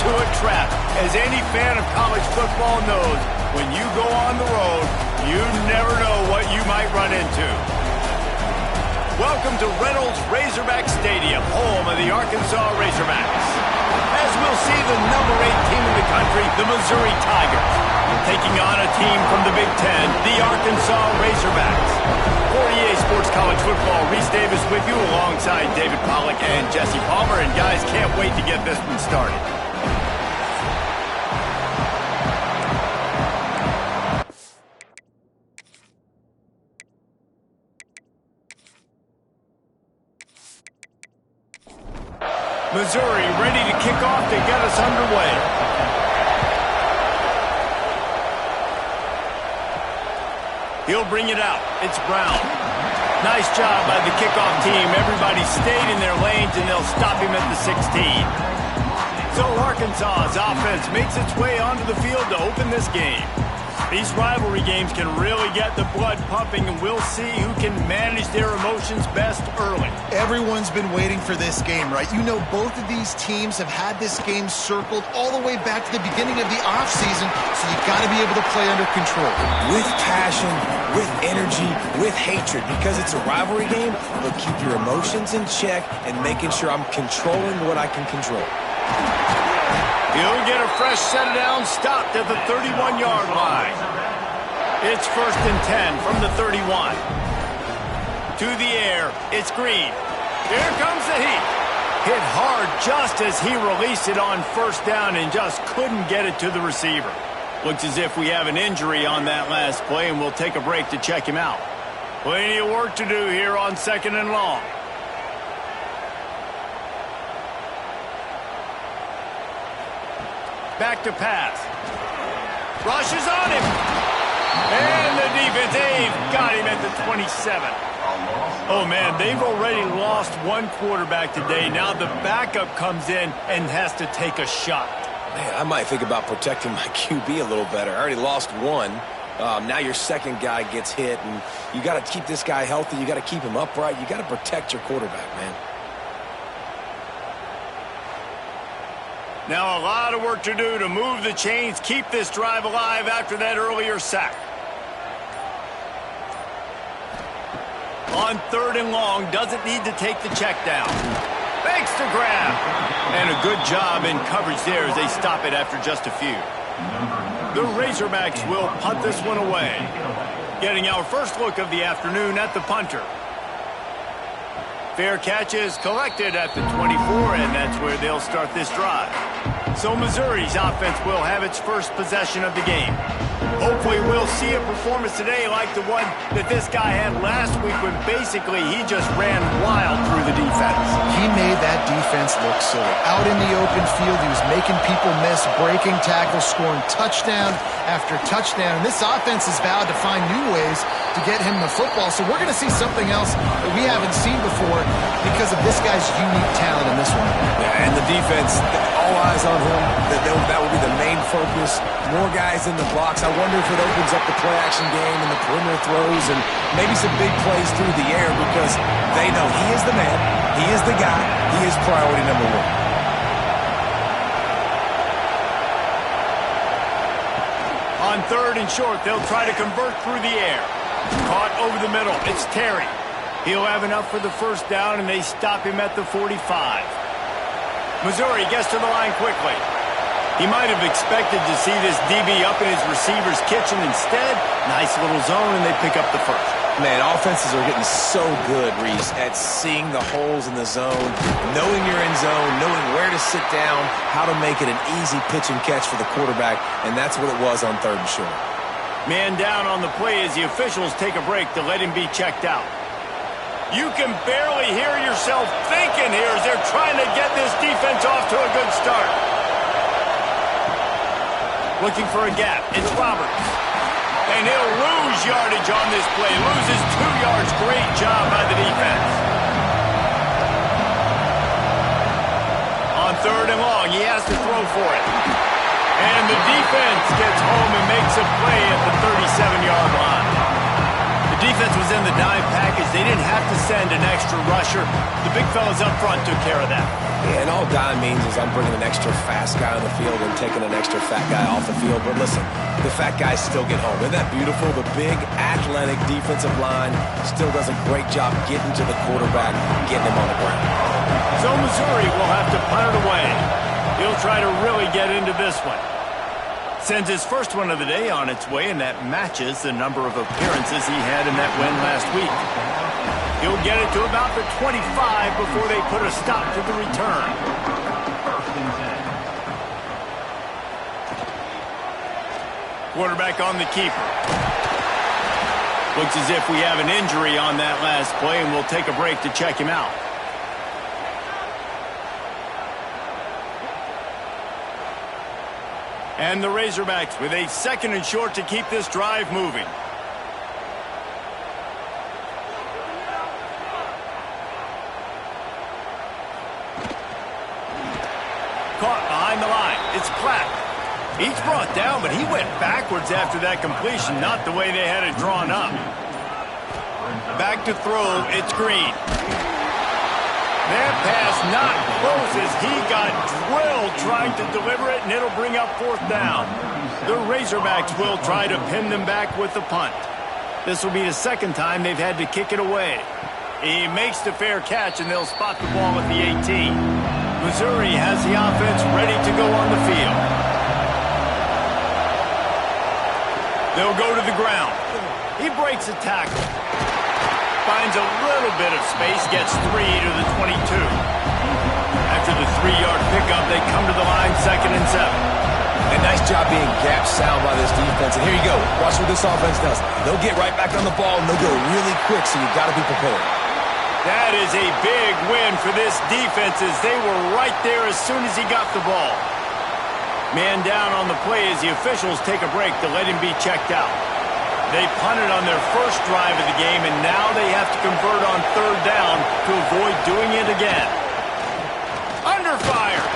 into a trap. As any fan of college football knows, when you go on the road, you never know what you might run into. Welcome to Reynolds Razorback Stadium, home of the Arkansas Razorbacks. As we'll see the number 8 team in the country, the Missouri Tigers, taking on a team from the Big Ten, the Arkansas Razorbacks. For EA Sports College Football, Reese Davis with you alongside David Pollack and Jesse Palmer. And guys, can't wait to get this one started. Missouri ready to kick off to get us underway. He'll bring it out. It's Brown. Nice job by the kickoff team. Everybody stayed in their lanes, and they'll stop him at the 16. So Arkansas's offense makes its way onto the field to open this game. These rivalry games can really get the blood pumping, and we'll see who can manage their emotions best early. Everyone's been waiting for this game, right? You know, both of these teams have had this game circled all the way back to the beginning of the offseason, so you got to be able to play under control. With passion, with energy, with hatred, because it's a rivalry game, but keep your emotions in check and making sure I'm controlling what I can control. He'll get a fresh set down, stopped at the 31-yard line. It's 1st and 10 from the 31. To the air, it's Green. Here comes the heat. Hit hard just as he released it on 1st down and just couldn't get it to the receiver. Looks as if we have an injury on that last play, and we'll take a break to check him out. Plenty of work to do here on 2nd and long. Back to pass. Rushes on him. And the defense, they've got him at the 27. Oh, man, they've already lost one quarterback today. Now the backup comes in and has to take a shot. Man, I might think about protecting my QB a little better. I already lost one. Now your second guy gets hit, and you got to keep this guy healthy. You got to keep him upright. You got to protect your quarterback, man. Now a lot of work to do to move the chains, keep this drive alive after that earlier sack. On 3rd and long, doesn't need to take the check down. Fakes the grab. And a good job in coverage there as they stop it after just a few. The Razorbacks will punt this one away. Getting our first look of the afternoon at the punter. Fair catch is collected at the 24, and that's where they'll start this drive. So Missouri's offense will have its first possession of the game. Hopefully we'll see a performance today like the one that this guy had last week when basically he just ran wild through the defense. He made that defense look silly. Out in the open field, he was making people miss, breaking tackles, scoring touchdown after touchdown. And this offense has vowed to find new ways to get him the football. So we're going to see something else that we haven't seen before because of this guy's unique talent in this one. Yeah, and the defense, all eyes on him. That will be the main focus. More guys in the box. I wonder if it opens up the play-action game and the perimeter throws and maybe some big plays through the air because they know he is the man, he is the guy, he is priority number 1. On 3rd and short, they'll try to convert through the air. Caught over the middle. It's Terry. He'll have enough for the 1st down, and they stop him at the 45. Missouri gets to the line quickly. He might have expected to see this DB up in his receiver's kitchen. Instead, nice little zone, and they pick up the 1st. Man, offenses are getting so good, Reese, at seeing the holes in the zone, knowing you're in zone, knowing where to sit down, how to make it an easy pitch and catch for the quarterback, and that's what it was on 3rd and short. Man down on the play as the officials take a break to let him be checked out. You can barely hear yourself thinking here as they're trying to get this defense off to a good start. Looking for a gap. It's Roberts. And he'll lose yardage on this play. Loses 2 yards. Great job by the defense. On 3rd and long, he has to throw for it. And the defense gets home and makes a play at the 37-yard line. The The defense was in the dime package. They didn't have to send an extra rusher. The big fellas up front took care of that. Yeah, and all dime means is I'm bringing an extra fast guy on the field and taking an extra fat guy off the field. But listen, the fat guys still get home. Isn't that beautiful? The big, athletic defensive line still does a great job getting to the quarterback, getting him on the ground. So Missouri will have to punt it away. He'll try to really get into this one. Sends his first one of the day on its way, and that matches the number of appearances he had in that win last week. He'll get it to about the 25 before they put a stop to the return. Quarterback on the keeper. Looks as if we have an injury on that last play, and we'll take a break to check him out. And the Razorbacks with a 2nd and short to keep this drive moving. Caught behind the line. It's Platt. He's brought down, but he went backwards after that completion, not the way they had it drawn up. Back to throw. It's Green. That pass not close as he got drilled trying to deliver it, and it'll bring up 4th down. The Razorbacks will try to pin them back with the punt. This will be the 2nd time they've had to kick it away. He makes the fair catch, and they'll spot the ball at the 18. Missouri has the offense ready to go on the field. They'll go to the ground. He breaks a tackle. Finds a little bit of space, gets 3 to the 22. After the 3-yard pickup, they come to the line 2nd and 7. And nice job being gap sound by this defense. And here you go. Watch what this offense does. They'll get right back on the ball, and they'll go really quick, so you've got to be prepared. That is a big win for this defense as they were right there as soon as he got the ball. Man down on the play as the officials take a break to let him be checked out. They punted on their first drive of the game, and now they have to convert on 3rd down to avoid doing it again. Under fire.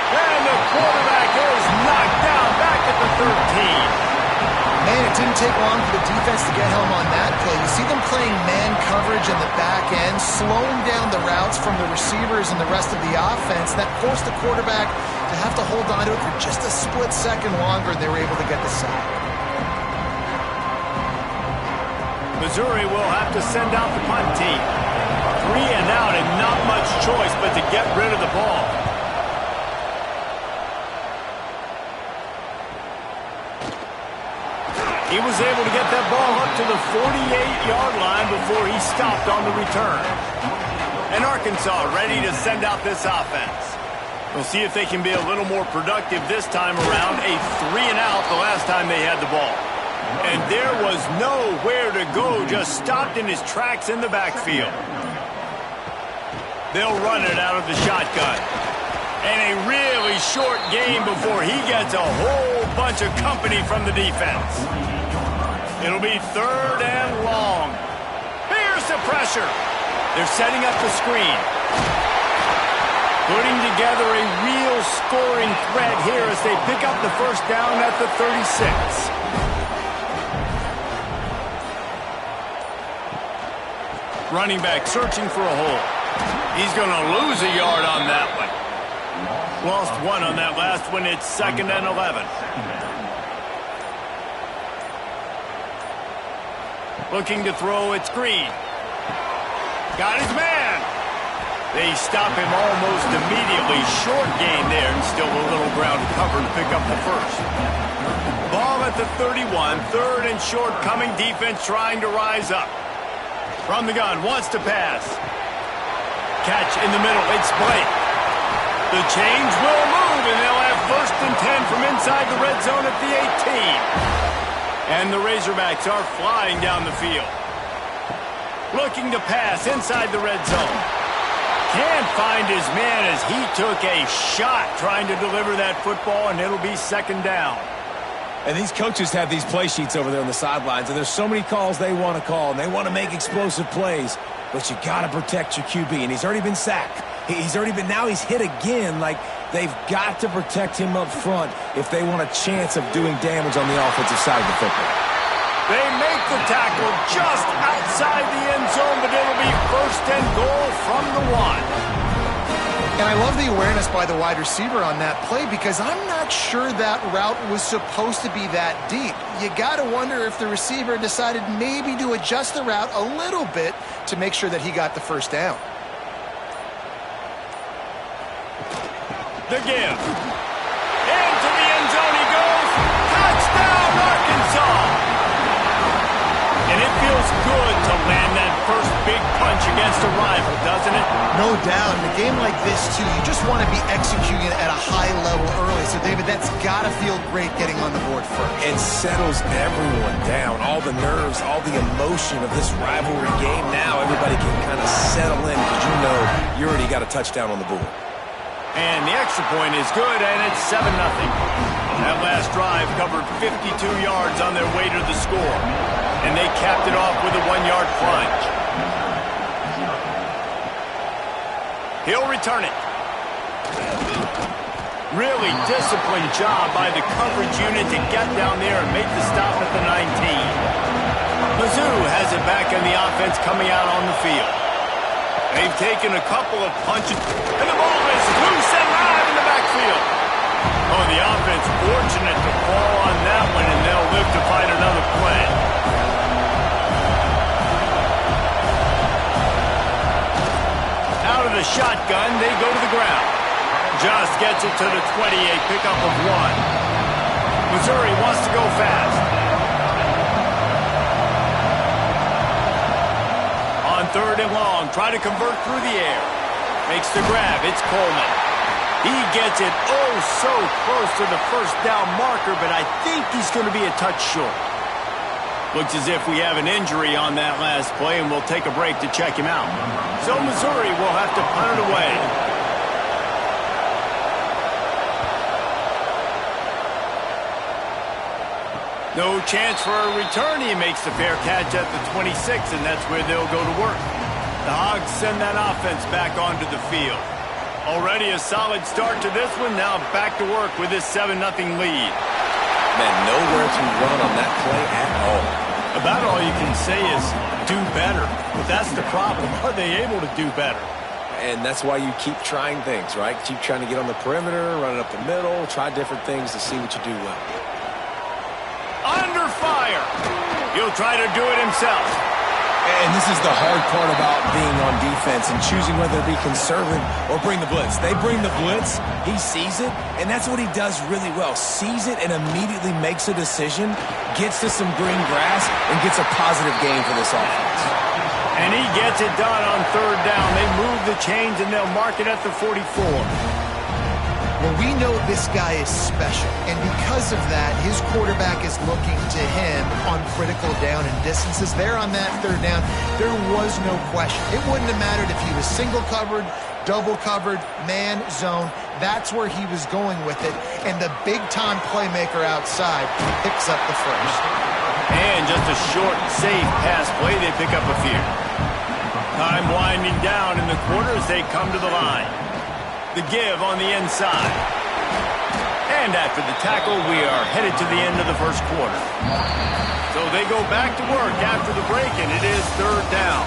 And the quarterback is knocked down back at the 13. Man, it didn't take long for the defense to get home on that play. You see them playing man coverage in the back end, slowing down the routes from the receivers and the rest of the offense. That forced the quarterback to have to hold on to it for just a split second longer, and they were able to get the sack. Missouri will have to send out the punt team. 3 and out and not much choice but to get rid of the ball. He was able to get that ball up to the 48-yard line before he stopped on the return. And Arkansas ready to send out this offense. We'll see if they can be a little more productive this time around. A 3 and out the last time they had the ball. And there was nowhere to go, just stopped in his tracks in the backfield. They'll run it out of the shotgun. And a really short game before he gets a whole bunch of company from the defense. It'll be 3rd and long. Here's the pressure. They're setting up the screen. Putting together a real scoring threat here as they pick up the 1st down at the 36. Running back searching for a hole. He's going to lose a yard on that one. Lost 1 on that last one. It's 2nd and 11. Looking to throw. It's Green. Got his man. They stop him almost immediately. Short gain there, and still a little ground cover to pick up the 1st. Ball at the 31. 3rd and short coming. Defense trying to rise up. From the gun, wants to pass. Catch in the middle, it's Blake. The change will move, and they'll have 1st and 10 from inside the red zone at the 18. And the Razorbacks are flying down the field. Looking to pass inside the red zone. Can't find his man as he took a shot trying to deliver that football, and it'll be 2nd down. And these coaches have these play sheets over there on the sidelines, and there's so many calls they want to call, and they want to make explosive plays, but you got to protect your QB, and he's already been sacked. Now he's hit again. Like, they've got to protect him up front if they want a chance of doing damage on the offensive side of the football. They make the tackle just outside the end zone, but it'll be first and goal from the 1. And I love the awareness by the wide receiver on that play because I'm not sure that route was supposed to be that deep. You got to wonder if the receiver decided maybe to adjust the route a little bit to make sure that he got the first down. The give. Into the end zone he goes. Touchdown, Arkansas! And it feels good to land that first big punch against a rival, doesn't it? No doubt. In a game like this, too, you just want to be executing at a high level early. So, David, that's got to feel great getting on the board first. It settles everyone down. All the nerves, all the emotion of this rivalry game. Now everybody can kind of settle in because you know you already got a touchdown on the board. And the extra point is good, and it's 7-0. That last drive covered 52 yards on their way to the score. And they capped it off with a 1-yard plunge. He'll return it. Really disciplined job by the coverage unit to get down there and make the stop at the 19. Mizzou has it back in the offense coming out on the field. They've taken a couple of punches, and the ball is loose and live in the backfield. Oh, the offense fortunate to fall on that one, and they'll live to fight another play. Out of the shotgun, they go to the ground. Just gets it to the 28, pickup of 1. Missouri wants to go fast. On 3rd and long, try to convert through the air. Makes the grab, it's Coleman. He gets it oh so close to the first down marker, but I think he's going to be a touch short. Looks as if we have an injury on that last play, and we'll take a break to check him out. So Missouri will have to punt it away. No chance for a return. He makes the fair catch at the 26, and that's where they'll go to work. The Hogs send that offense back onto the field. Already a solid start to this one. Now back to work with this 7-0 lead. Man, nowhere to run on that play at all. About all you can say is do better. But that's the problem. Are they able to do better? And that's why you keep trying things, right? Keep trying to get on the perimeter, run it up the middle, try different things to see what you do well. Under fire. He'll try to do it himself. And this is the hard part about being on defense and choosing whether to be conservative or bring the blitz. They bring the blitz, he sees it, and that's what he does really well. Sees it and immediately makes a decision, gets to some green grass, and gets a positive gain for this offense. And he gets it done on 3rd down. They move the chains, and they'll mark it at the 44. Well, we know this guy is special, and because of that, his quarterback is looking to him on critical down and distances. There on that 3rd down, there was no question. It wouldn't have mattered if he was single covered, double covered, man, zone. That's where he was going with it, and the big-time playmaker outside picks up the first. And just a short, safe pass play, they pick up a few. Time winding down in the quarter as they come to the line. The give on the inside. And after the tackle, we are headed to the end of the first quarter. So they go back to work after the break, and it is 3rd down.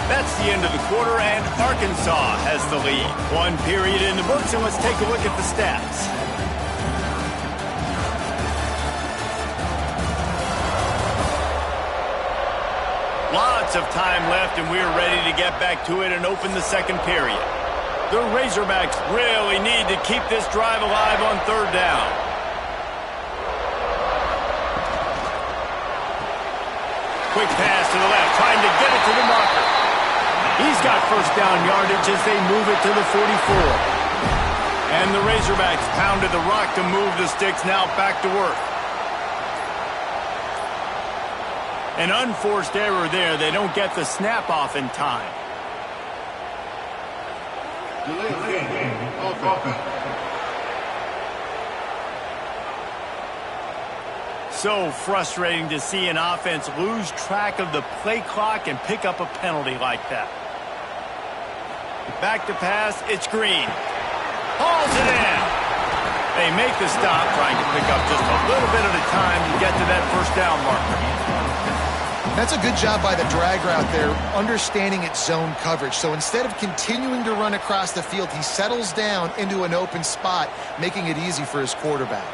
That's the end of the quarter, and Arkansas has the lead. 1 period in the books, and let's take a look at the stats. Lots of time left, and we're ready to get back to it and open the 2nd period. The Razorbacks really need to keep this drive alive on 3rd down. Quick pass to the left, trying to get it to the marker. He's got first down yardage as they move it to the 44. And the Razorbacks pounded the rock to move the sticks, now back to work. An unforced error there. They don't get the snap off in time. So frustrating to see an offense lose track of the play clock and pick up a penalty like that. Back to pass, it's Green. Hauls it in. They make the stop, trying to pick up just a little bit at a time to get to that first down marker. That's a good job by the drag route there, understanding its zone coverage. So instead of continuing to run across the field, he settles down into an open spot, making it easy for his quarterback.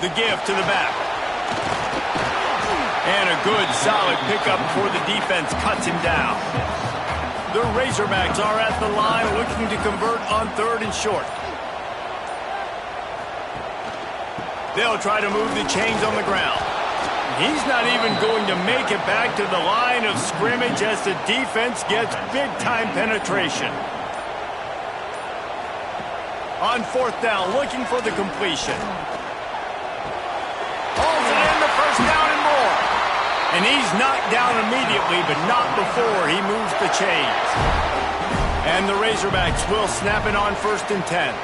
The give to the back. And a good, solid pickup before the defense cuts him down. The Razorbacks are at the line looking to convert on 3rd and short. They'll try to move the chains on the ground. He's not even going to make it back to the line of scrimmage as the defense gets big-time penetration. On 4th down, looking for the completion. Holds it in, the 1st down and more. And he's knocked down immediately, but not before he moves the chains. And the Razorbacks will snap it on 1st and 10.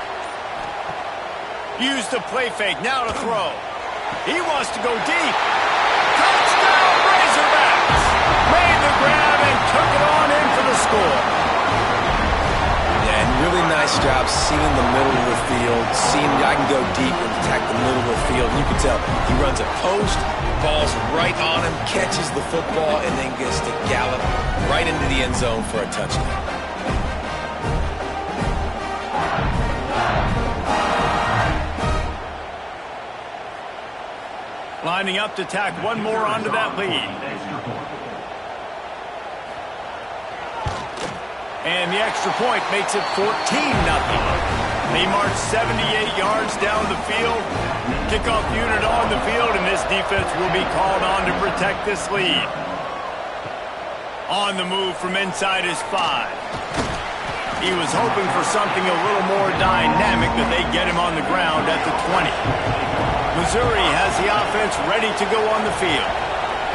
Use the play fake, now to throw. He wants to go deep. Touchdown, Razorbacks! Made the grab and took it on in for the score. Yeah, and really nice job seeing the middle of the field, seeing I can go deep and attack the middle of the field. You can tell he runs a post, ball's right on him, catches the football, and then gets to gallop right into the end zone for a touchdown. Lining up to tack one more onto that lead. And the extra point makes it 14-0. They march 78 yards down the field. Kickoff unit on the field, and this defense will be called on to protect this lead. On the move from inside his 5. He was hoping for something a little more dynamic, but they get him on the ground at the 20. Missouri has the offense ready to go on the field.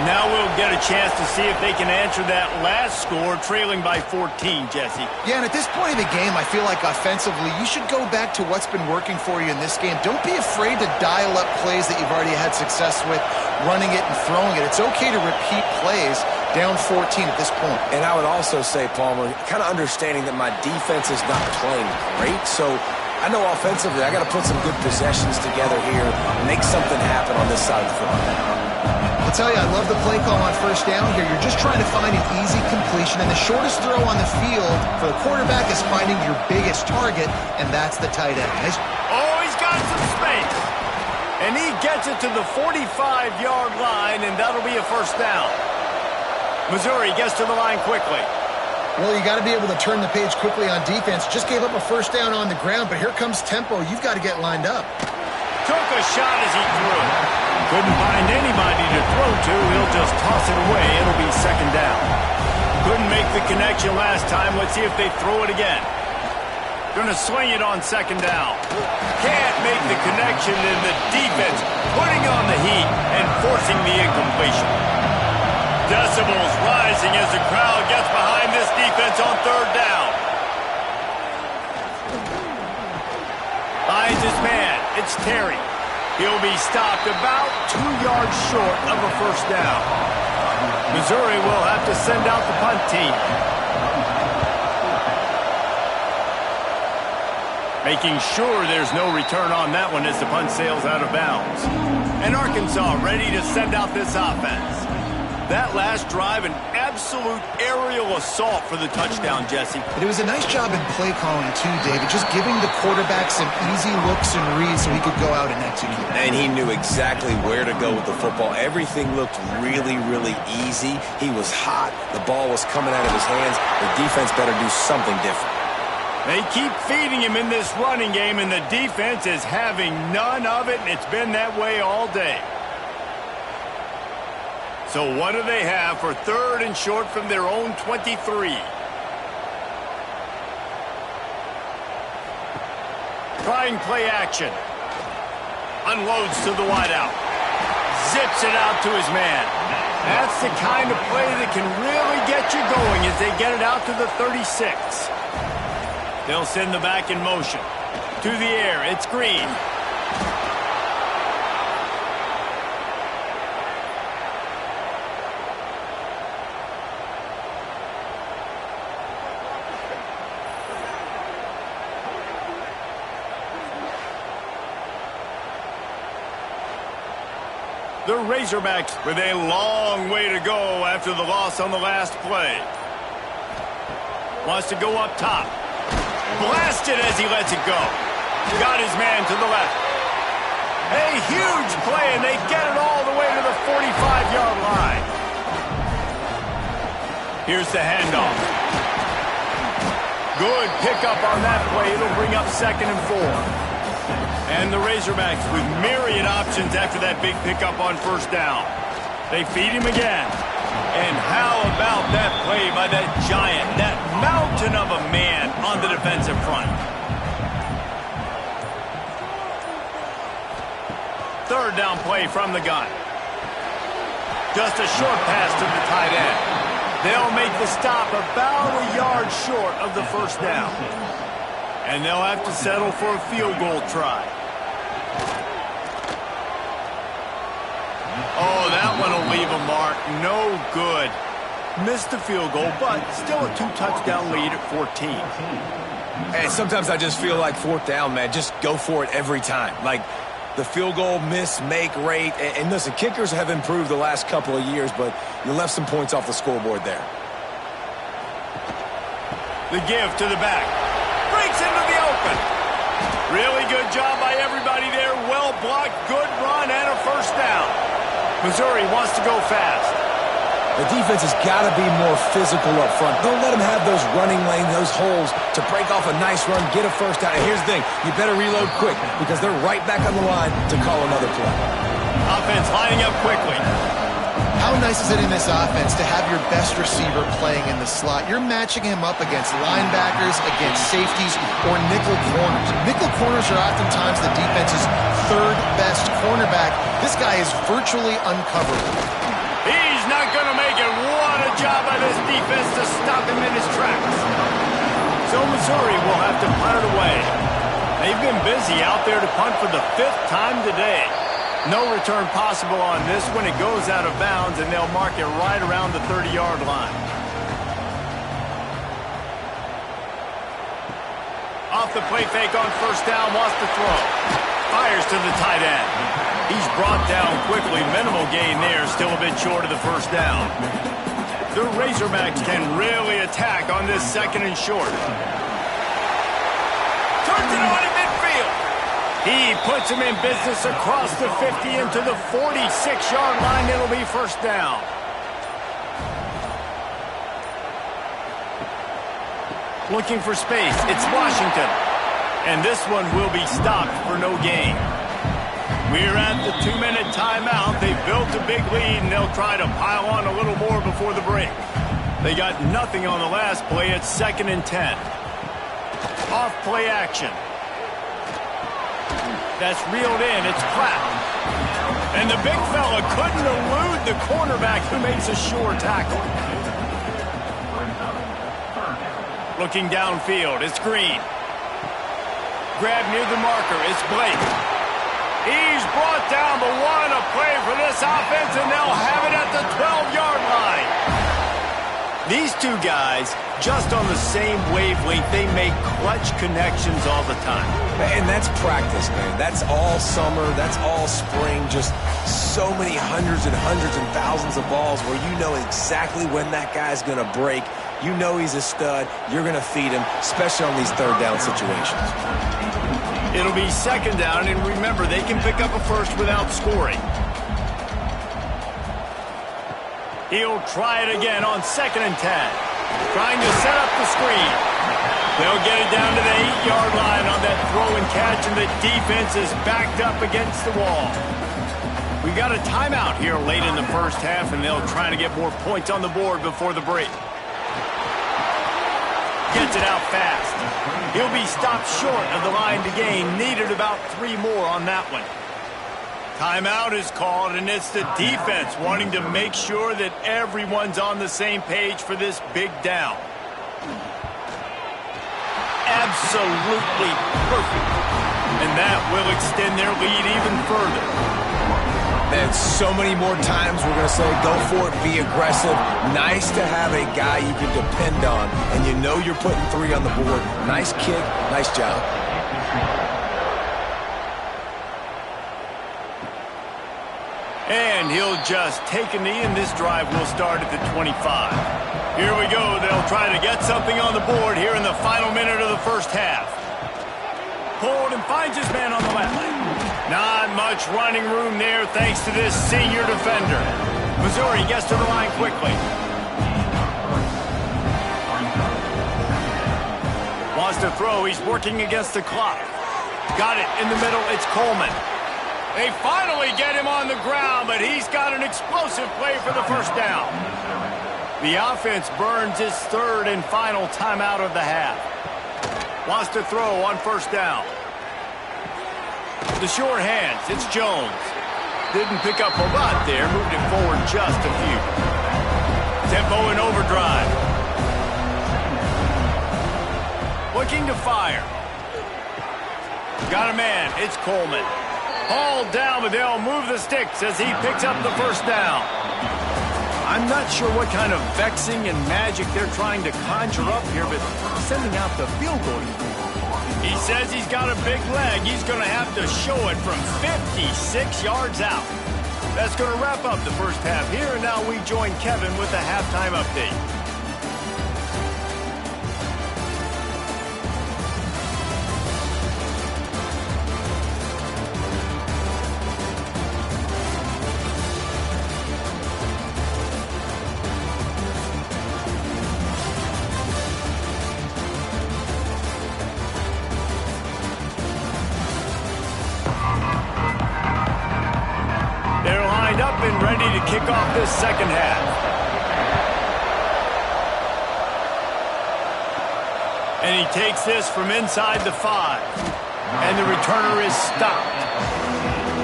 Now we'll get a chance to see if they can answer that last score, trailing by 14, Jesse. Yeah, and at this point of the game, I feel like offensively, you should go back to what's been working for you in this game. Don't be afraid to dial up plays that you've already had success with, running it and throwing it. It's okay to repeat plays down 14 at this point. And I would also say, Palmer, kind of understanding that my defense is not playing great, so I know offensively I got to put some good possessions together here, make something happen on this side of the football. I'll tell you, I love the play call on 1st down here. You're just trying to find an easy completion, and the shortest throw on the field for the quarterback is finding your biggest target, and that's the tight end. Oh, he's got some space. And he gets it to the 45-yard line, and that'll be a 1st down. Missouri gets to the line quickly. Well, you got to be able to turn the page quickly on defense. Just gave up a 1st down on the ground, but here comes tempo. You've got to get lined up. Took a shot as he threw. Couldn't find anybody to throw to. He'll just toss it away. It'll be 2nd down. Couldn't make the connection last time. Let's see if they throw it again. Gonna swing it on 2nd down. Can't make the connection, and the defense putting on the heat and forcing the incompletion. Decibels rising as the crowd gets behind this defense on 3rd down. Finds his man. It's Terry. He'll be stopped about 2 yards short of a 1st down. Missouri will have to send out the punt team. Making sure there's no return on that one as the punt sails out of bounds. And Arkansas ready to send out this offense. That last drive, an absolute aerial assault for the touchdown, Jesse. But it was a nice job in play calling, too, David, just giving the quarterback some easy looks and reads so he could go out and execute. And he knew exactly where to go with the football. Everything looked really, really easy. He was hot. The ball was coming out of his hands. The defense better do something different. They keep feeding him in this running game, and the defense is having none of it, and it's been that way all day. So what do they have for 3rd and short from their own 23? Trying play action. Unloads to the wideout. Zips it out to his man. That's the kind of play that can really get you going as they get it out to the 36. They'll send the back in motion. To the air, it's Green. The Razorbacks with a long way to go after the loss on the last play. Wants to go up top. Blasted as he lets it go. Got his man to the left. A huge play, and they get it all the way to the 45-yard line. Here's the handoff. Good pickup on that play. It'll bring up 2nd and 4. And the Razorbacks with myriad options after that big pickup on 1st down. They feed him again. And how about that play by that giant, that mountain of a man on the defensive front? 3rd down play from the gun. Just a short pass to the tight end. They'll make the stop about a yard short of the 1st down. And they'll have to settle for a field goal try. Oh, that one will leave a mark. No good. Missed the field goal, but still a 2-touchdown lead at 14. And sometimes I just feel like 4th down, man. Just go for it every time. Like the field goal miss-make rate. And listen, kickers have improved the last couple of years, but you left some points off the scoreboard there. The give to the back. Breaks into the open. Really good job by everybody there. Well blocked, good run, and a 1st down. Missouri wants to go fast. The defense has got to be more physical up front. Don't let them have those running lanes, those holes to break off a nice run, get a 1st down. And here's the thing, you better reload quick because they're right back on the line to call another play. Offense lining up quickly. How nice is it in this offense to have your best receiver playing in the slot? You're matching him up against linebackers, against safeties, or nickel corners. Nickel corners are oftentimes the defense's 3rd best cornerback. This guy is virtually uncoverable. He's not going to make it. What a job by this defense to stop him in his tracks. So Missouri will have to punt it away. They've been busy out there to punt for the 5th time today. No return possible on this when it goes out of bounds, and they'll mark it right around the 30-yard line. Off the play fake on 1st down, wants to throw. Fires to the tight end. He's brought down quickly. Minimal gain there, still a bit short of the 1st down. The Razorbacks can really attack on this 2nd and short. Turns it on in midfield. He puts him in business across the 50 into the 46-yard line. It'll be 1st down. Looking for space. It's Washington. And this one will be stopped for no gain. We're at the 2-minute timeout. They built a big lead, and they'll try to pile on a little more before the break. They got nothing on the last play. It's 2nd and 10. Off play action. That's reeled in. It's clapped. And the big fella couldn't elude the cornerback who makes a sure tackle. Looking downfield. It's Green. Grab near the marker. It's Blake. He's brought down, but what a play for this offense, and they'll have it at the 12-yard line. These two guys, just on the same wavelength, they make clutch connections all the time. And that's practice, man. That's all summer. That's all spring. Just so many hundreds and thousands of balls where you know exactly when that guy's going to break. You know he's a stud. You're going to feed him, especially on these 3rd down situations. It'll be 2nd down, and remember, they can pick up a 1st without scoring. He'll try it again on 2nd and 10. Trying to set up the screen. They'll get it down to the 8-yard line on that throw and catch, and the defense is backed up against the wall. We got a timeout here late in the 1st half, and they'll try to get more points on the board before the break. Gets it out fast. He'll be stopped short of the line to gain. Needed about 3 more on that one. Timeout is called, and it's the defense wanting to make sure that everyone's on the same page for this big down. Absolutely perfect. And that will extend their lead even further. Man, so many more times we're going to say, go for it, be aggressive. Nice to have a guy you can depend on, and you know you're putting 3 on the board. Nice kick, nice job. And he'll just take a knee, and this drive will start at the 25. Here we go. They'll try to get something on the board here in the final minute of the first half. Pulled and finds his man on the left. Not much running room there thanks to this senior defender. Missouri gets to the line quickly. Wants to throw. He's working against the clock. Got it in the middle. It's Coleman. They finally get him on the ground, but he's got an explosive play for the first down. The offense burns its third and final timeout of the half. Wants to throw on first down. The short hands. It's Jones. Didn't pick up a lot there. Moved it forward just a few. Tempo in overdrive. Looking to fire. Got a man. It's Coleman. Hauled down, but they'll move the sticks as he picks up the first down. I'm not sure what kind of vexing and magic they're trying to conjure up here, but sending out the field goal. He says he's got a big leg. He's going to have to show it from 56 yards out. That's going to wrap up the first half here, and now we join Kevin with the halftime update. And ready to kick off this second half. And he takes this from inside the 5. And the returner is stopped.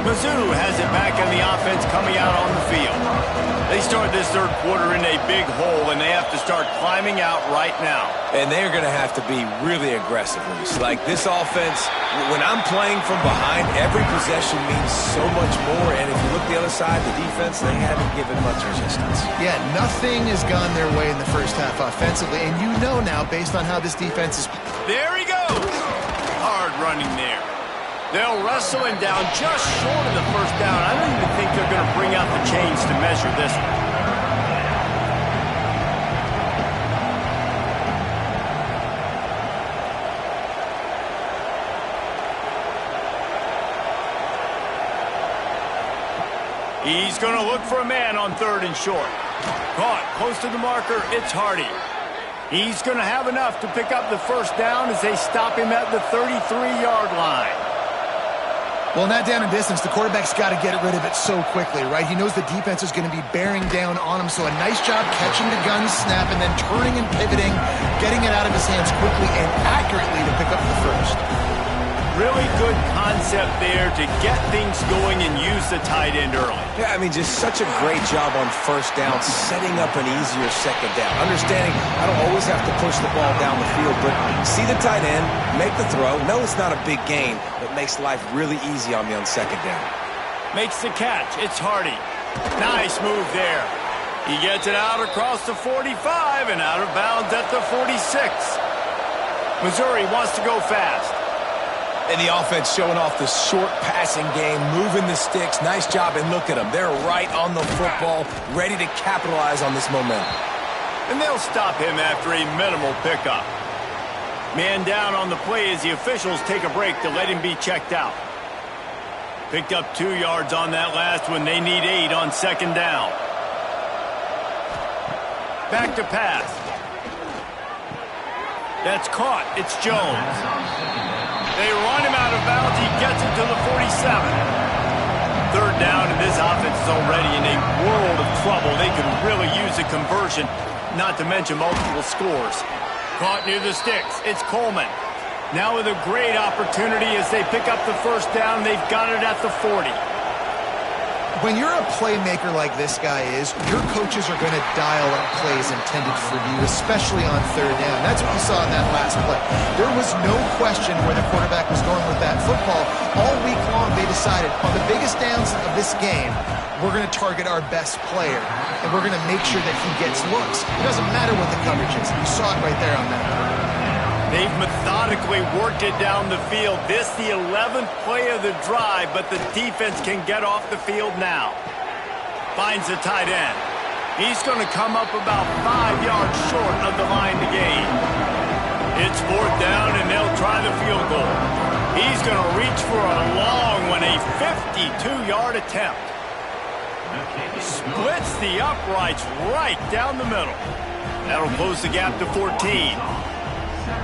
Mizzou has it back on the offense coming out on the field. They start this third quarter in a big hole, and they have to start climbing out right now. And they're going to have to be really aggressive. Like this offense, when I'm playing from behind, every possession means so much more. And if you look the other side, the defense, they haven't given much resistance. Yeah, nothing has gone their way in the first half offensively. And you know now, based on how this defense is... There he goes! Hard running there. They'll wrestle him down just short of the first down. I don't even think they're going to bring out the chains to measure this one. He's going to look for a man on third and short. Caught close to the marker. It's Hardy. He's going to have enough to pick up the first down as they stop him at the 33-yard line. Well, in that down and distance, the quarterback's got to get rid of it so quickly, right? He knows the defense is going to be bearing down on him, so a nice job catching the gun snap and then turning and pivoting, getting it out of his hands quickly and accurately to pick up the first. Really good concept there to get things going and use the tight end early. Yeah, I mean, just such a great job on first down, setting up an easier second down. Understanding I don't always have to push the ball down the field, but see the tight end, make the throw. No, it's not a big gain, but makes life really easy on me on second down. Makes the catch. It's Hardy. Nice move there. He gets it out across the 45 and out of bounds at the 46. Missouri wants to go fast. And the offense showing off the short passing game, moving the sticks. Nice job, and look at them. They're right on the football, ready to capitalize on this momentum. And they'll stop him after a minimal pickup. Man down on the play as the officials take a break to let him be checked out. Picked up 2 yards on that last one. They need 8 on second down. Back to pass. That's caught. It's Jones. They run him out of bounds. He gets it to the 47. Third down, and this offense is already in a world of trouble. They could really use a conversion, not to mention multiple scores. Caught near the sticks. It's Coleman. Now with a great opportunity as they pick up the first down. They've got it at the 40. When you're a playmaker like this guy is, your coaches are going to dial up plays intended for you, especially on third down. That's what you saw in that last play. There was no question where the quarterback was going with that football. All week long, they decided, on the biggest downs of this game, we're going to target our best player, and we're going to make sure that he gets looks. It doesn't matter what the coverage is. You saw it right there on that play. They've methodically worked it down the field. This the 11th play of the drive, but the defense can get off the field now. finds the tight end. He's going to come up about 5 yards short of the line to gain. It's 4th down, and they'll try the field goal. He's going to reach for a long one, a 52-yard attempt. Splits the uprights right down the middle. That'll close the gap to 14.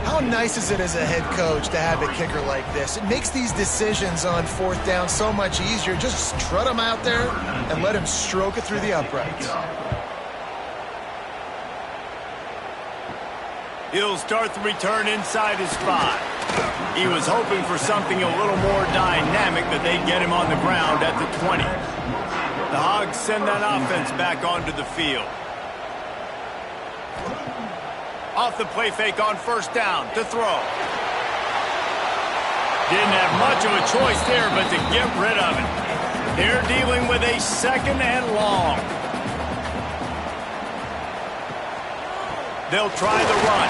How nice is it as a head coach to have a kicker like this? It makes these decisions on 4th down so much easier. Just strut him out there and let him stroke it through the uprights. He'll start the return inside his 5. He was hoping for something a little more dynamic, but they get him on the ground at the 20. The Hogs send that offense back onto the field. Off the play fake on 1st down to throw. Didn't have much of a choice there, but to get rid of it. They're dealing with a 2nd and long. They'll try the run.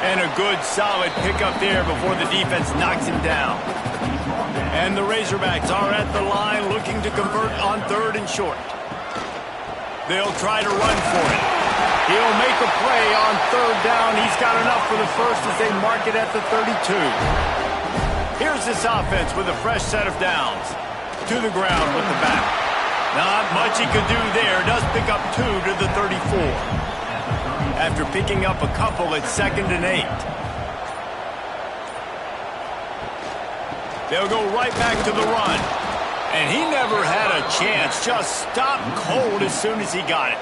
And a good solid pickup there before the defense knocks him down. And the Razorbacks are at the line looking to convert on 3rd and short. They'll try to run for it. He'll make a play on 3rd down. He's got enough for the first as they mark it at the 32. Here's this offense with a fresh set of downs. To the ground with the back. Not much he could do there. Does pick up 2 to the 34. After picking up a couple at 2nd and 8. They'll go right back to the run. And he never had a chance. Just stopped cold as soon as he got it.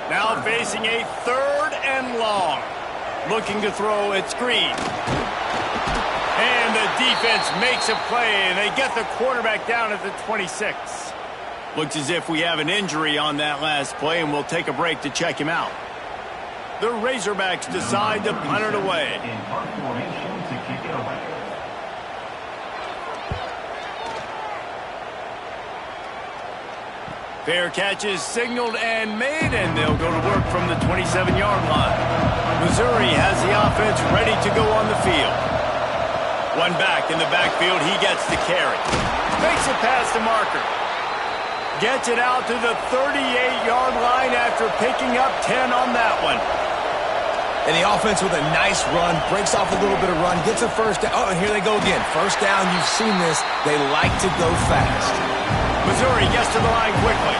Now facing a 3rd and long. Looking to throw at screen. And the defense makes a play, and they get the quarterback down at the 26. Looks as if we have an injury on that last play, and we'll take a break to check him out. The Razorbacks decide to punt it away. Fair catch is signaled and made, and they'll go to work from the 27-yard line. Missouri has the offense ready to go on the field. One back in the backfield, he gets the carry. Makes it past the marker. Gets it out to the 38-yard line after picking up 10 on that one. And the offense with a nice run, breaks off a little bit of run, gets a 1st down. Oh, and here they go again. 1st down, you've seen this. They like to go fast. Missouri gets to the line quickly.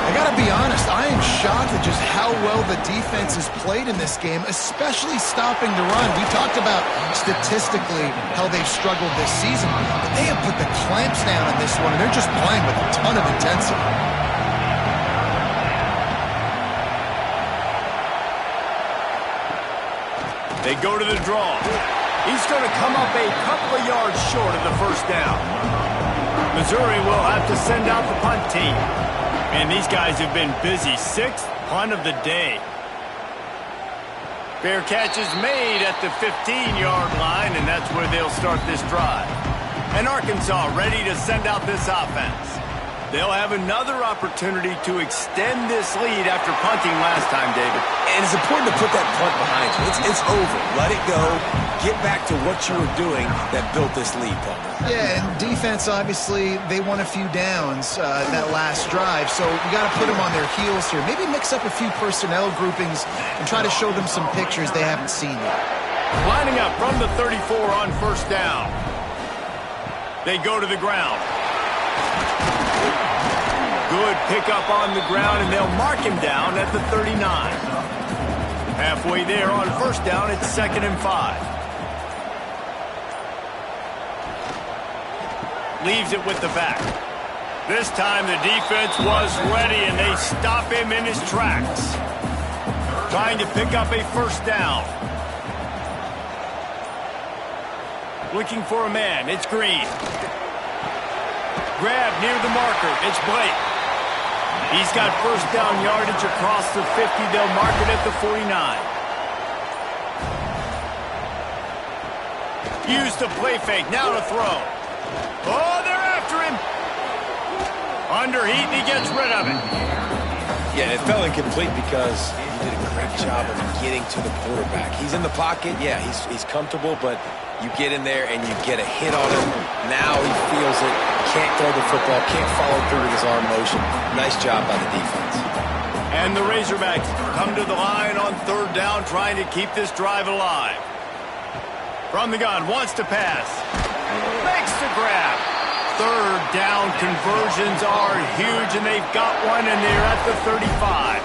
I got to be honest, I am shocked at just how well the defense has played in this game, especially stopping the run. We talked about statistically how they've struggled this season, but they have put the clamps down on this one, and they're just playing with a ton of intensity. They go to the draw. He's going to come up a couple of yards short of the 1st down. Missouri will have to send out the punt team. And these guys have been busy. 6th punt of the day. Fair catch is made at the 15-yard line, and that's where they'll start this drive. And Arkansas ready to send out this offense. They'll have another opportunity to extend this lead after punting last time, David. And it's important to put that punt behind you. It's over. Let it go. Get back to what you were doing that built this lead, Palmer. Yeah, and defense, obviously, they won a few downs that last drive, so we got to put them on their heels here. Maybe mix up a few personnel groupings and try to show them some pictures they haven't seen yet. Lining up from the 34 on 1st down. They go to the ground. Good pickup on the ground, and they'll mark him down at the 39. Halfway there on 1st down, it's 2nd and 5. Leaves it with the back. This time the defense was ready, and they stop him in his tracks. Trying to pick up a 1st down. Looking for a man. It's Green. Grab near the marker. It's Blake. He's got 1st down yardage across the 50. They'll mark it at the 49. Use the play fake. Now to throw. Oh, they're after him. Under heat, and he gets rid of it. Yeah, it fell incomplete because he did a great job of getting to the quarterback. He's in the pocket. Yeah, he's comfortable, but you get in there and you get a hit on him. Now he feels it. Can't throw the football. Can't follow through with his arm motion. Nice job by the defense. And the Razorbacks come to the line on third down, trying to keep this drive alive. From the gun, wants to pass. Makes the grab. Third down conversions are huge, and they've got one, and they're at the 35.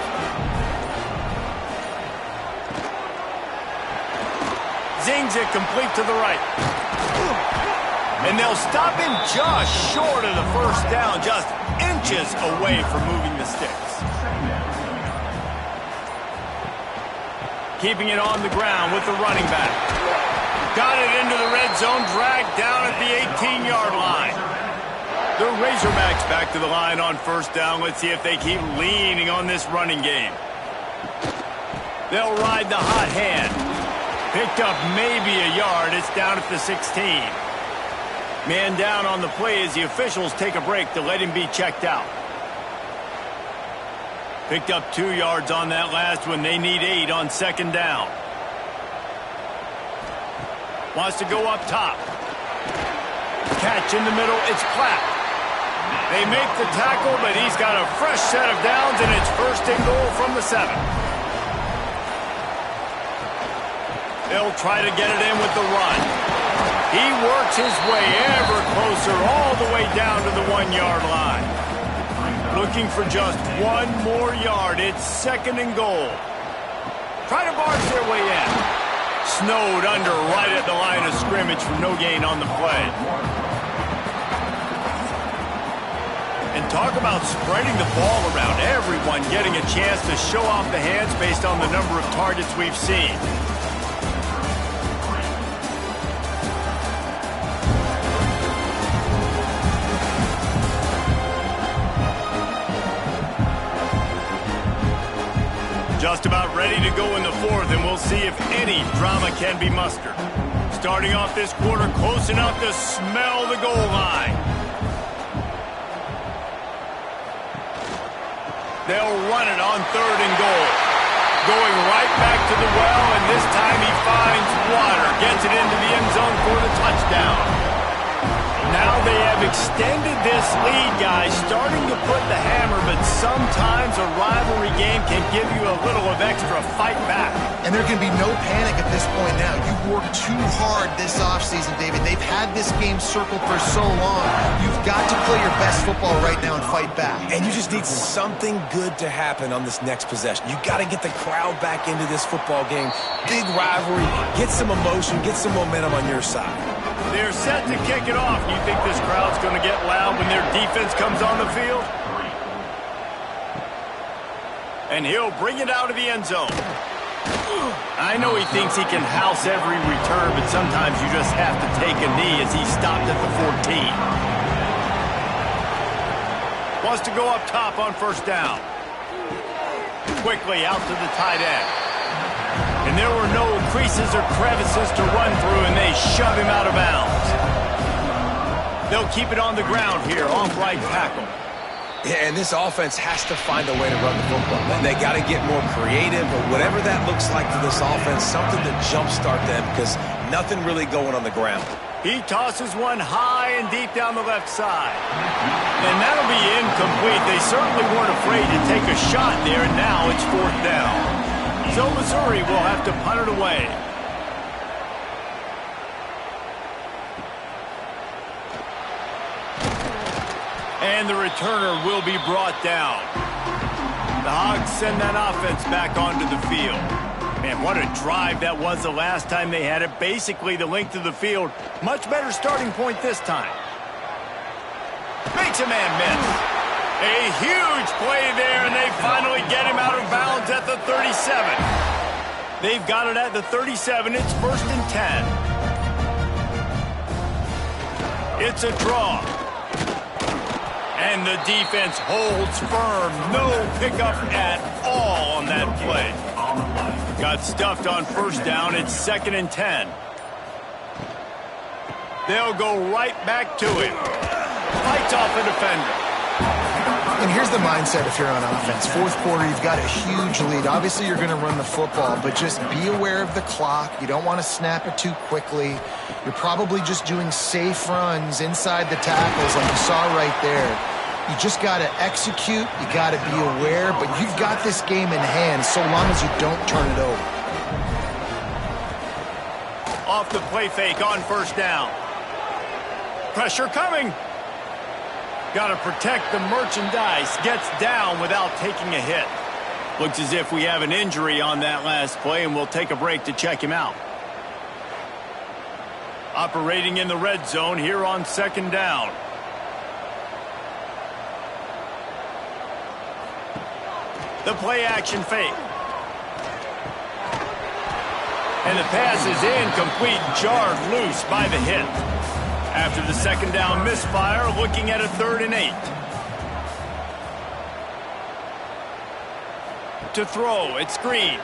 Zings it complete to the right. And they'll stop him just short of the first down, just inches away from moving the sticks. Keeping it on the ground with the running back. Got it into the red zone, dragged down at the 18-yard line. The Razorbacks back to the line on first down. Let's see if they keep leaning on this running game. They'll ride the hot hand. Picked up maybe a yard. It's down at the 16. Man down on the play as the officials take a break to let him be checked out. Picked up 2 yards on that last one. They need 8 on second down. Wants to go up top. Catch in the middle. It's Platt. They make the tackle, but he's got a fresh set of downs, and it's first and goal from the 7. They'll try to get it in with the run. He works his way ever closer all the way down to the 1-yard line. Looking for just 1 more yard. It's second and goal. Try to barge their way in. Snowed under right at the line of scrimmage for no gain on the play. And talk about spreading the ball around. Everyone getting a chance to show off the hands based on the number of targets we've seen. Just about ready to go in the 4th, and we'll see if any drama can be mustered. Starting off this quarter close enough to smell the goal line. They'll run it on 3rd and goal. Going right back to the well, and this time he finds water. Gets it into the end zone for the touchdown. Now they have extended this lead, guys, starting to put the hammer, but sometimes a rivalry game can give you a little of extra fight back. And there can be no panic at this point now. You've worked too hard this offseason, David. They've had this game circled for so long. You've got to play your best football right now and fight back. And you just need something good to happen on this next possession. You got to get the crowd back into this football game. Big rivalry. Get some emotion. Get some momentum on your side. They're set to kick it off. You think this crowd's going to get loud when their defense comes on the field? And he'll bring it out of the end zone. I know he thinks he can house every return, but sometimes you just have to take a knee as he stopped at the 14. Wants to go up top on first down. Quickly out to the tight end. And there were no creases or crevices to run through, and they shove him out of bounds. They'll keep it on the ground here, off right tackle. Yeah, and this offense has to find a way to run the football. And they got to get more creative, or whatever that looks like for this offense, something to jumpstart them, because nothing really going on the ground. He tosses one high and deep down the left side. And that'll be incomplete. They certainly weren't afraid to take a shot there, and now it's 4th down. So Missouri will have to punt it away. And the returner will be brought down. The Hogs send that offense back onto the field. Man, what a drive that was the last time they had it. Basically the length of the field. Much better starting point this time. Makes a man miss. A huge play there, and they finally get him out of bounds at the 37. They've got it at the 37. It's 1st and 10. It's a draw. And the defense holds firm. No pickup at all on that play. Got stuffed on first down. It's 2nd and 10. They'll go right back to him. Fights off a defender. And here's the mindset if you're on offense. Fourth quarter, you've got a huge lead. Obviously, you're going to run the football, but just be aware of the clock. You don't want to snap it too quickly. You're probably just doing safe runs inside the tackles like you saw right there. You just got to execute. You got to be aware, but you've got this game in hand so long as you don't turn it over. Off the play fake on first down. Pressure coming. Got to protect the merchandise. Gets down without taking a hit. Looks as if we have an injury on that last play, and we'll take a break to check him out. Operating in the red zone here on second down. The play action fake. And the pass is incomplete, jarred loose by the hit. After the second down misfire, looking at a 3rd and 8. To throw, it's Green.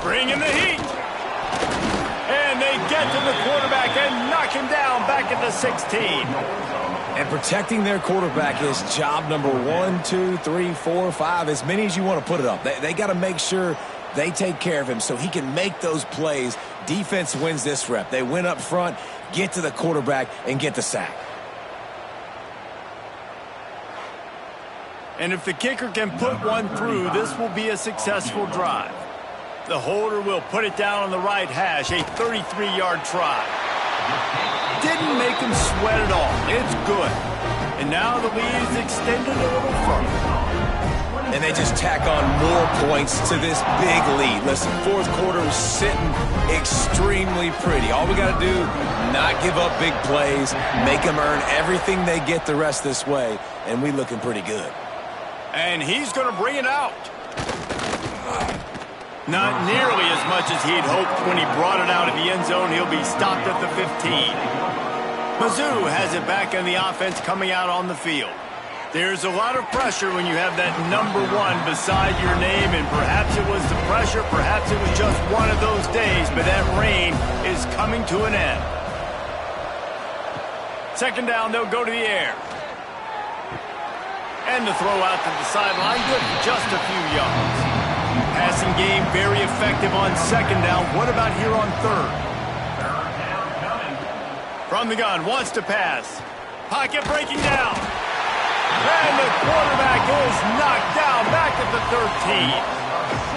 Bring in the heat. And they get to the quarterback and knock him down back at the 16. And protecting their quarterback is job number 1, 2, 3, 4, 5, as many as you want to put it up. They got to make sure they take care of him so he can make those plays. Defense wins this rep. They win up front, get to the quarterback, and get the sack. And if the kicker can put one through, this will be a successful drive. The holder will put it down on the right hash, a 33-yard try. Didn't make him sweat at all. It's good. And now the lead is extended a little further. And they just tack on more points to this big lead. Listen, fourth quarter is sitting extremely pretty. All we got to do, not give up big plays, make them earn everything they get the rest this way, and we looking pretty good. And he's going to bring it out. Not nearly as much as he'd hoped when he brought it out of the end zone. He'll be stopped at the 15. Mizzou has it back in the offense coming out on the field. There's a lot of pressure when you have that number 1 beside your name, and perhaps it was the pressure, perhaps it was just one of those days, but that reign is coming to an end. Second down, they'll go to the air. And the throw out to the sideline, good for just a few yards. Passing game very effective on second down. What about here on third? From the gun, wants to pass. Pocket breaking down. And the quarterback is knocked down back at the 13.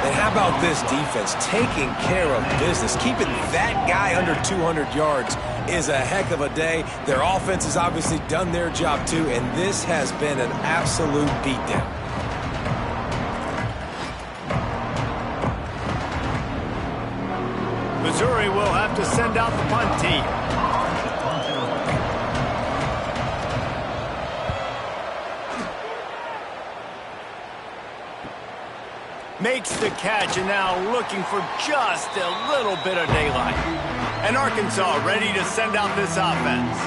And how about this defense taking care of business? Keeping that guy under 200 yards is a heck of a day. Their offense has obviously done their job too, and this has been an absolute beatdown. Missouri will have to send out the punt team. Makes the catch, and now looking for just a little bit of daylight. And Arkansas ready to send out this offense.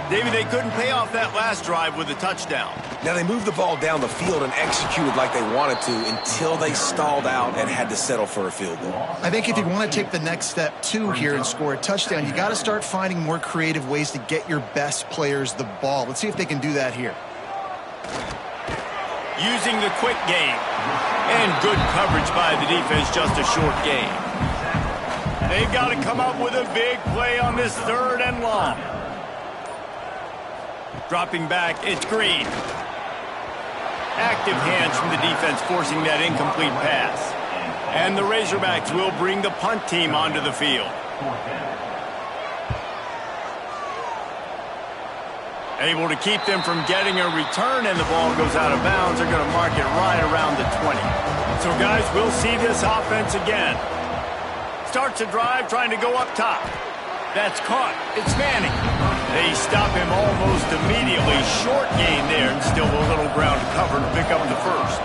David, they couldn't pay off that last drive with a touchdown. Now they moved the ball down the field and executed like they wanted to until they stalled out and had to settle for a field goal. I think if you want to take the next step too here and score a touchdown, you got to start finding more creative ways to get your best players the ball. Let's see if they can do that here. Using the quick game. And good coverage by the defense, just a short game. They've got to come up with a big play on this 3rd and long. Dropping back, it's Green. Active hands from the defense forcing that incomplete pass. And the Razorbacks will bring the punt team onto the field. Able to keep them from getting a return, and the ball goes out of bounds. They're going to mark it right around the 20. So, guys, we'll see this offense again. Starts a drive trying to go up top. That's caught. It's Manning. They stop him almost immediately. Short gain there, and still a little ground to cover to pick up the first.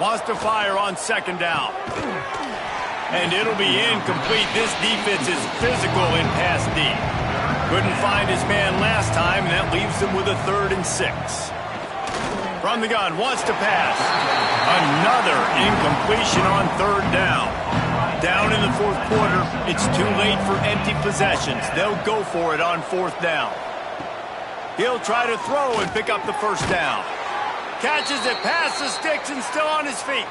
Wants to fire on second down. And it'll be incomplete. This defense is physical in pass D. Couldn't find his man last time, and that leaves him with a 3rd and 6. From the gun, wants to pass. Another incompletion on 3rd down. Down in the 4th quarter, it's too late for empty possessions. They'll go for it on 4th down. He'll try to throw and pick up the first down. Catches it past the sticks and still on his feet.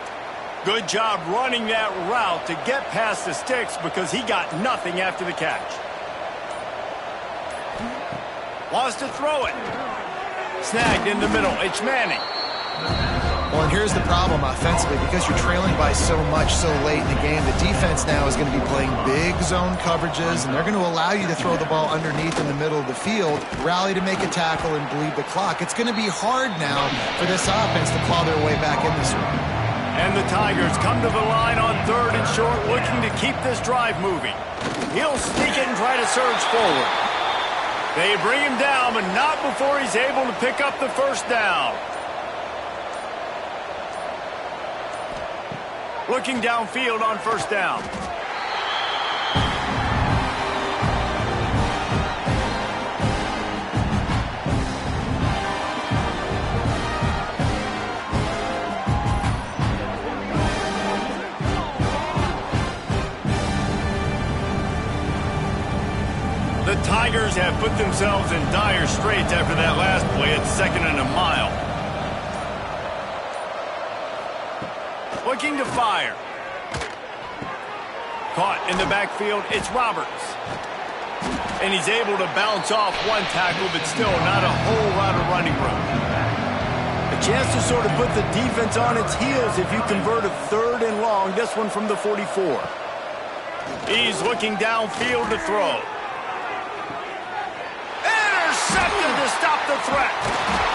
Good job running that route to get past the sticks because he got nothing after the catch. Wants to throw it. Snagged in the middle. It's Manning. Well, and here's the problem offensively. Because you're trailing by so much so late in the game, the defense now is going to be playing big zone coverages, and they're going to allow you to throw the ball underneath in the middle of the field, rally to make a tackle, and bleed the clock. It's going to be hard now for this offense to claw their way back in this one. And the Tigers come to the line on 3rd and short, looking to keep this drive moving. He'll sneak it and try to surge forward. They bring him down, but not before he's able to pick up the first down. Looking downfield on first down. The Tigers have put themselves in dire straits after that last play at 2nd and a mile. Looking to fire. Caught in the backfield, it's Roberts. And he's able to bounce off one tackle, but still not a whole lot of running room. A chance to sort of put the defense on its heels if you convert a 3rd and long, this one from the 44. He's looking downfield to throw. Intercepted to stop the threat.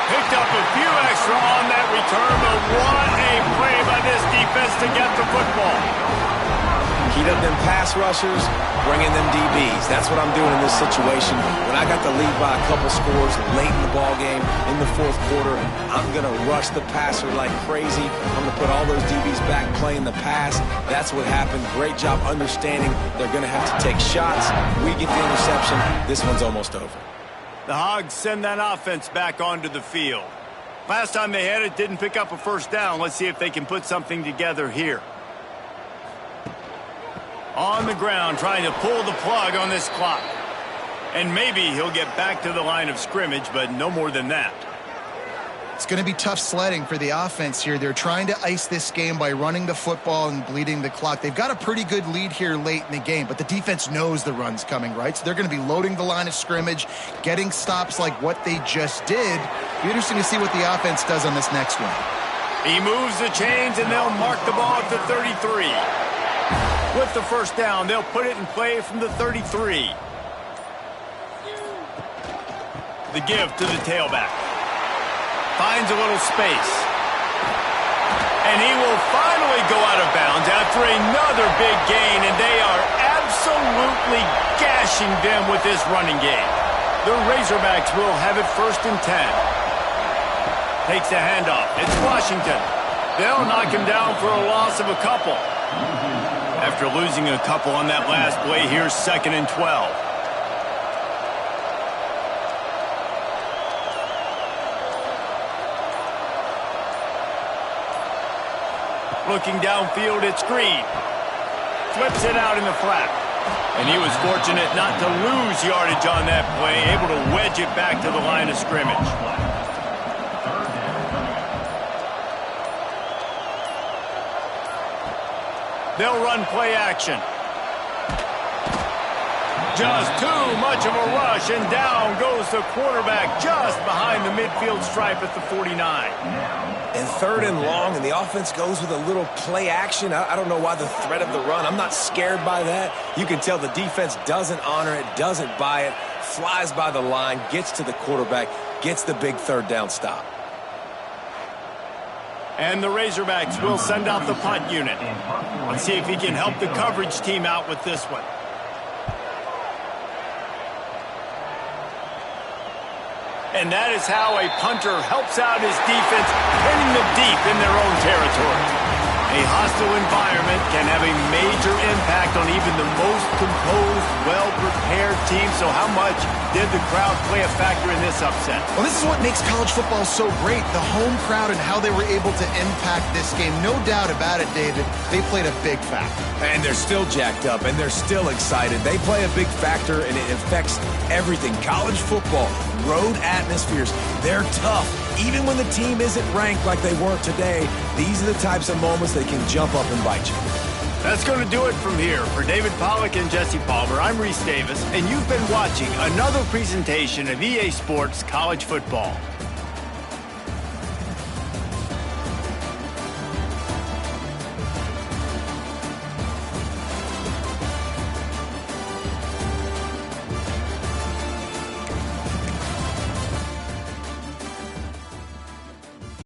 Picked up a few extra on that return, but what a play by this defense to get the football. Heat up them pass rushers, bringing them DBs. That's what I'm doing in this situation. When I got the lead by a couple scores late in the ball game, in the 4th quarter, I'm going to rush the passer like crazy. I'm going to put all those DBs back playing the pass. That's what happened. Great job understanding they're going to have to take shots. We get the interception. This one's almost over. The Hogs send that offense back onto the field. Last time they had it, didn't pick up a first down. Let's see if they can put something together here. On the ground, trying to pull the plug on this clock. And maybe he'll get back to the line of scrimmage, but no more than that. It's going to be tough sledding for the offense here. They're trying to ice this game by running the football and bleeding the clock. They've got a pretty good lead here late in the game, but the defense knows the run's coming, right? So they're going to be loading the line of scrimmage, getting stops like what they just did. Be interesting to see what the offense does on this next one. He moves the chains, and they'll mark the ball at the 33. With the first down, they'll put it in play from the 33. The give to the tailback. Finds a little space. And he will finally go out of bounds after another big gain, and they are absolutely gashing them with this running game. The Razorbacks will have it 1st and 10. Takes the handoff. It's Washington. They'll knock him down for a loss of a couple. After losing a couple on that last play, here's 2nd and 12. Looking downfield, it's Green. Flips it out in the flat. And he was fortunate not to lose yardage on that play, able to wedge it back to the line of scrimmage. They'll run play action. Just too much of a rush, and down goes the quarterback just behind the midfield stripe at the 49. And 3rd and long, and the offense goes with a little play action. I don't know why the threat of the run. I'm not scared by that. You can tell the defense doesn't honor it, doesn't buy it, flies by the line, gets to the quarterback, gets the big 3rd down stop. And the Razorbacks will send out the punt unit. Let's see if he can help the coverage team out with this one. And that is how a punter helps out his defense, pinning them deep in their own territory. A hostile environment can have a major impact on even the most composed, well-prepared team. So how much did the crowd play a factor in this upset? Well, this is what makes college football so great, the home crowd and how they were able to impact this game. No doubt about it, David, they played a big factor. And they're still jacked up, and they're still excited. They play a big factor, and it affects everything. College football, road atmospheres, they're tough. Even when the team isn't ranked like they were today, these are the types of moments that can jump up and bite you. That's going to do it from here. For David Pollack and Jesse Palmer, I'm Reese Davis, and you've been watching another presentation of EA Sports College Football.